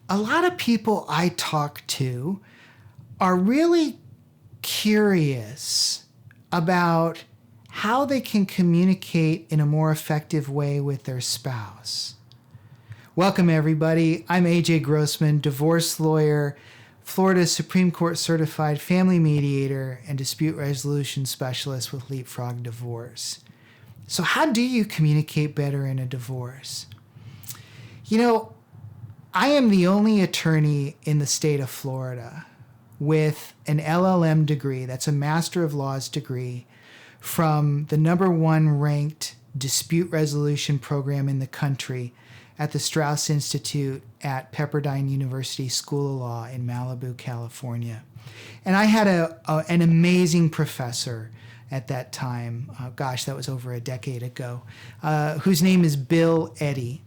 a lot of people I talk to are really curious about how they can communicate in a more effective way with their spouse. Welcome, everybody. I'm AJ Grossman, divorce lawyer, Florida Supreme Court certified family mediator, and dispute resolution specialist with Leapfrog Divorce. So how do you communicate better in a divorce? I am the only attorney in the state of Florida with an LLM degree, that's a Master of Laws degree, from the #1 ranked dispute resolution program in the country at the Strauss Institute at Pepperdine University School of Law in Malibu, California. And I had an amazing professor at that time, that was over a decade ago, whose name is Bill Eddy.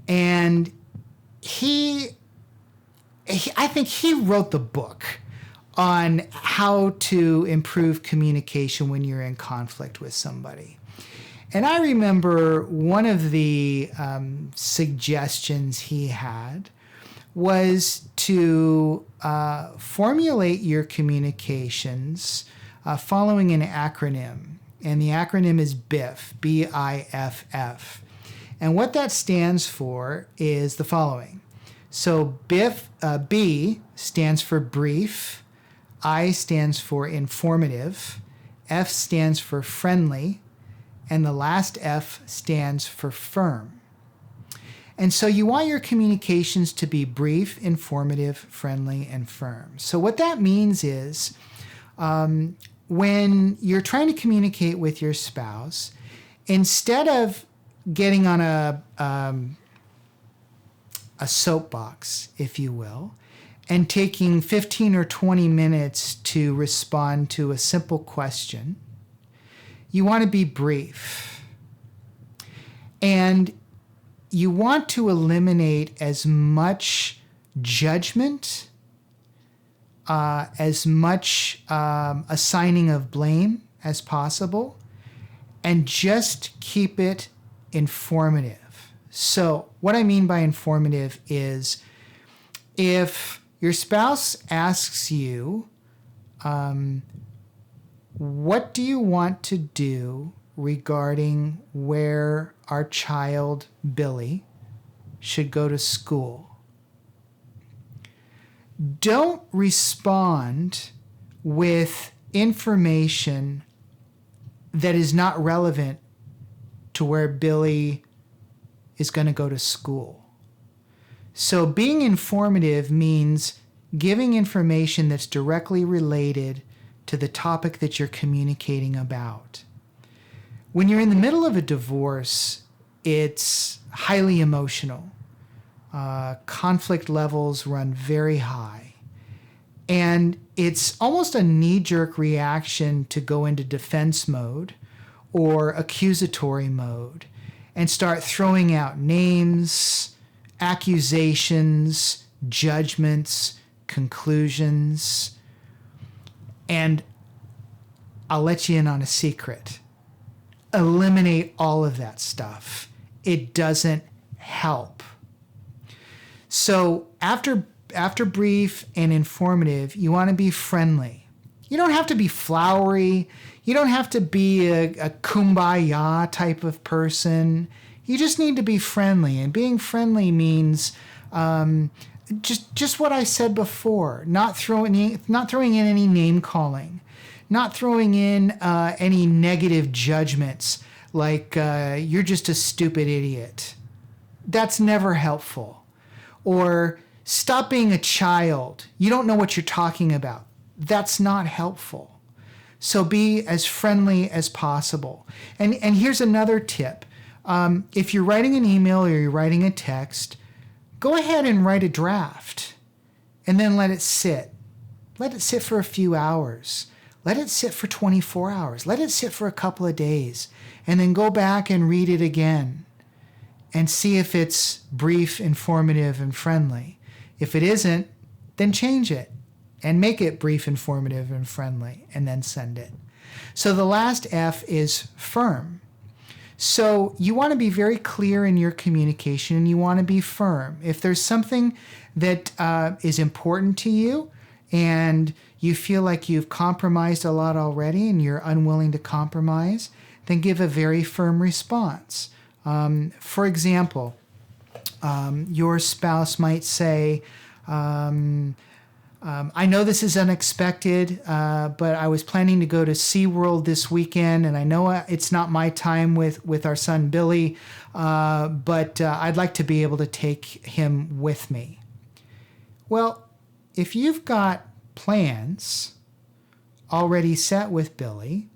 And I think he wrote the book on how to improve communication when you're in conflict with somebody. And I remember one of the suggestions he had was to formulate your communications following an acronym. And the acronym is BIFF, B-I-F-F. And what that stands for is the following. So BIFF, B stands for brief, I stands for informative, F stands for friendly, and the last F stands for firm. And so you want your communications to be brief, informative, friendly, and firm. So what that means is when you're trying to communicate with your spouse, instead of getting on a soapbox, if you will, and taking 15 or 20 minutes to respond to a simple question, you want to be brief. And you want to eliminate as much judgment, as much assigning of blame as possible, and just keep it informative. So what I mean by informative is if your spouse asks you, what do you want to do regarding where our child, Billy, should go to school? Don't respond with information that is not relevant to where Billy is going to go to school. So being informative means giving information that's directly related to the topic that you're communicating about. When you're in the middle of a divorce, it's highly emotional. Conflict levels run very high. And it's almost a knee-jerk reaction to go into defense mode or accusatory mode and start throwing out names, accusations, judgments, conclusions. And I'll let you in on a secret. Eliminate all of that stuff. It doesn't help. So after brief and informative, you want to be friendly. You don't have to be flowery. You don't have to be a kumbaya type of person. You just need to be friendly. And being friendly means just what I said before, not throwing in any name calling, not throwing in any negative judgments like you're just a stupid idiot. That's never helpful. Or stop being a child. You don't know what you're talking about. That's not helpful. So be as friendly as possible. And here's another tip. If you're writing an email or you're writing a text, go ahead and write a draft and then let it sit. Let it sit for a few hours. Let it sit for 24 hours. Let it sit for a couple of days. And then go back and read it again and see if it's brief, informative, and friendly. If it isn't, then change it and make it brief, informative, and friendly, and then send it. So the last F is firm. So you want to be very clear in your communication, and you want to be firm. If there's something that is important to you and you feel like you've compromised a lot already and you're unwilling to compromise, then give a very firm response. For example, your spouse might say, I know this is unexpected, but I was planning to go to SeaWorld this weekend, and I know it's not my time with our son Billy, but I'd like to be able to take him with me. Well, if you've got plans already set with Billy,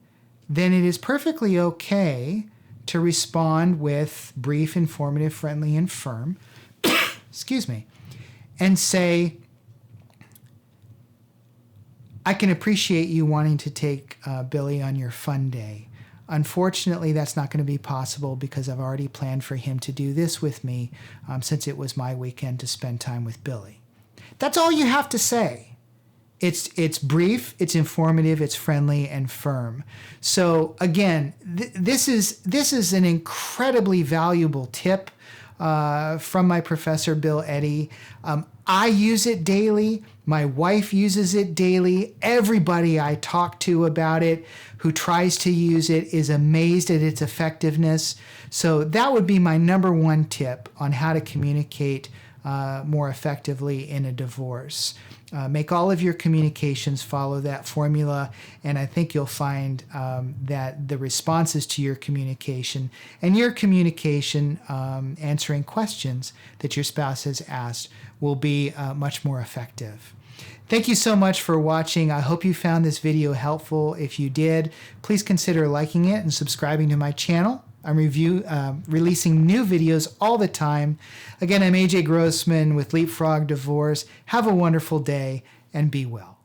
then it is perfectly okay to respond with brief, informative, friendly, and firm, excuse me, and say, I can appreciate you wanting to take Billy on your fun day. Unfortunately, that's not going to be possible because I've already planned for him to do this with me since it was my weekend to spend time with Billy. That's all you have to say. It's brief, it's informative, it's friendly, and firm. So again, this is an incredibly valuable tip from my professor, Bill Eddy. I use it daily. My wife uses it daily. Everybody I talk to about it who tries to use it is amazed at its effectiveness. So that would be my number one tip on how to communicate more effectively in a divorce. Make all of your communications follow that formula, and I think you'll find that the responses to your communication and your communication answering questions that your spouse has asked will be much more effective. Thank you so much for watching. I hope you found this video helpful. If you did, please consider liking it and subscribing to my channel. I'm releasing new videos all the time. Again, I'm AJ Grossman with Leapfrog Divorce. Have a wonderful day and be well.